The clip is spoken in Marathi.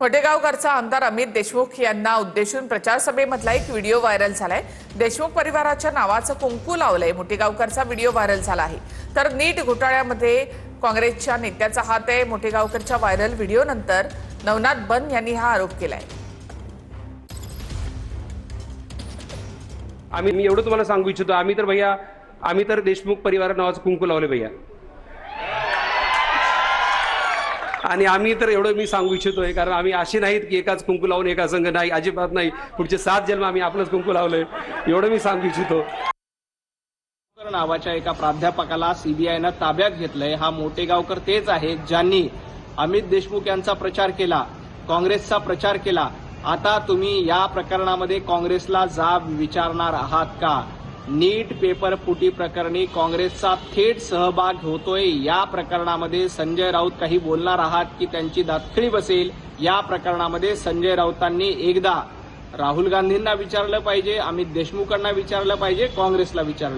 वटेगावकरचा आमदार अमित देशमुख यांना उद्देशून प्रचार सभेमधला एक व्हिडिओ व्हायरल झालाय। देशमुख परिवाराच्या नावाचं कुंकू लावलंय। मोठेगावकरचा व्हिडिओ व्हायरल झाला आहे। तर नीट घोटाळ्यामध्ये काँग्रेसच्या नेत्याचा हात आहे। मोठेगावकरच्या व्हायरल व्हिडिओनंतर नवनाथ बन यांनी हा आरोप केलाय। मी एवढं तुम्हाला सांगू इच्छितो, आम्ही तर देशमुख परिवार नावाचं कुंकू लावले भैया। आणि आम्ही तर एवढं मी सांगू इच्छितोय, कारण आम्ही अशी नाहीत की एकाच कुंकू लावून एका संघ नाही, अजिबात नाही। पुढचे 7 जन्म आम्ही आपलंच कुंकू लावलंय, एवढं मी सांगू इच्छितो। नावाच्या एका प्राध्यापकाला सीबीआयनं ताब्यात घेतलंय। हा मोठेगावकर तेच आहेत ज्यांनी अमित देशमुख यांचा प्रचार केला, काँग्रेसचा प्रचार केला। आता तुम्ही या प्रकरणामध्ये काँग्रेसला जाब विचारणार आहात का? नीट पेपर फुटी प्रकरणी काँग्रेसचा थेट सहभाग होतोय। या प्रकरणामध्ये संजय राऊत काही बोलणार आहात की त्यांची दातखिळी बसेल? या प्रकरणामध्ये संजय राऊतांनी एकदा राहुल गांधींना विचारलं पाहिजे, अमित देशमुखांना विचारलं पाहिजे, काँग्रेसला विचारलं